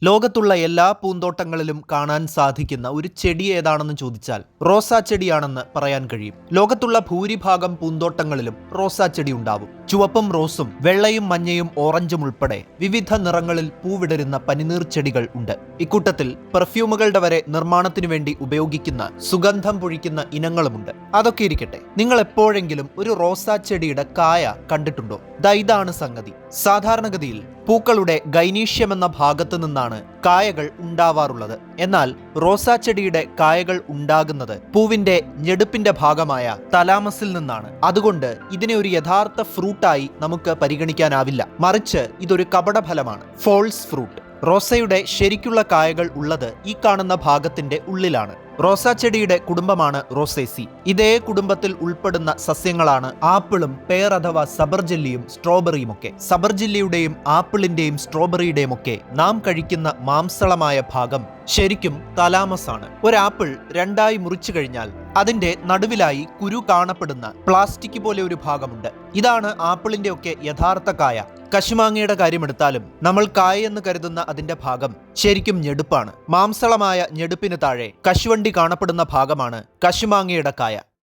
ലോകത്തുള്ള എല്ലാ പൂന്തോട്ടങ്ങളിലും കാണാൻ സാധിക്കുന്ന ഒരു ചെടി ഏതാണെന്ന് ചോദിച്ചാൽ റോസാ ചെടിയാണെന്ന് പറയാൻ കഴിയും. ലോകത്തുള്ള ഭൂരിഭാഗം പൂന്തോട്ടങ്ങളിലും റോസാ ചെടി ഉണ്ടാവും. ചുവപ്പും റോസും വെള്ളയും മഞ്ഞയും ഓറഞ്ചും ഉൾപ്പെടെ വിവിധ നിറങ്ങളിൽ പൂവിടരുന്ന പനിനീർ ചെടികൾ ഉണ്ട്. ഇക്കൂട്ടത്തിൽ പെർഫ്യൂമുകളുടെ വരെ നിർമ്മാണത്തിനു വേണ്ടി ഉപയോഗിക്കുന്ന സുഗന്ധം പൊഴിക്കുന്ന ഇനങ്ങളുമുണ്ട്. അതൊക്കെ ഇരിക്കട്ടെ, നിങ്ങൾ എപ്പോഴെങ്കിലും ഒരു റോസാ ചെടിയുടെ കായ കണ്ടിട്ടുണ്ടോ? ഇതാണ് സംഗതി. സാധാരണഗതിയിൽ പൂക്കളുടെ ഗൈനീഷ്യം എന്ന ഭാഗത്തു നിന്നാണ് കായകൾ ഉണ്ടാവാറുള്ളത്. എന്നാൽ റോസാ ചെടിയുടെ കായകൾ ഉണ്ടാകുന്നത് പൂവിന്റെ ഞെടുപ്പിന്റെ ഭാഗമായ തലാമസിൽ നിന്നാണ്. അതുകൊണ്ട് ഇതിനെ ഒരു യഥാർത്ഥ ഫ്രൂട്ടായി നമുക്ക് പരിഗണിക്കാനാവില്ല. മറിച്ച് ഇതൊരു കപടഫലമാണ്, ഫോൾസ് ഫ്രൂട്ട്. റോസയുടെ ശരിക്കുള്ള കായകൾ ഉള്ളത് ഈ കാണുന്ന ഭാഗത്തിന്റെ ഉള്ളിലാണ്. റോസാ ചെടിയുടെ കുടുംബമാണ് റോസേസി. ഇതേ കുടുംബത്തിൽ ഉൾപ്പെടുന്ന സസ്യങ്ങളാണ് ആപ്പിളും പേർ അഥവാ സബർജെല്ലിയും സ്ട്രോബെറിയും ഒക്കെ. സബർജെല്ലിയുടെയും ആപ്പിളിന്റെയും സ്ട്രോബെറിയുടെയും ഒക്കെ നാം കഴിക്കുന്ന മാംസളമായ ഭാഗം ശരിക്കും തലാമസ് ആണ്. ഒരാപ്പിൾ രണ്ടായി മുറിച്ചു കഴിഞ്ഞാൽ അതിന്റെ നടുവിലായി കുരു കാണപ്പെടുന്ന പ്ലാസ്റ്റിക് പോലെ ഒരു ഭാഗമുണ്ട്. ഇതാണ് ആപ്പിളിന്റെ ഒക്കെ യഥാർത്ഥ കായ. കശുമാങ്ങയുടെ കാര്യമെടുത്താലും നമ്മൾ കായ എന്ന് കരുതുന്ന അതിന്റെ ഭാഗം ശരിക്കും ഞെടുപ്പാണ്. മാംസളമായ ഞെടുപ്പിന് താഴെ കശുവണ്ടി കാണപ്പെടുന്ന ഭാഗമാണ് കശുമാങ്ങയുടെ കായ.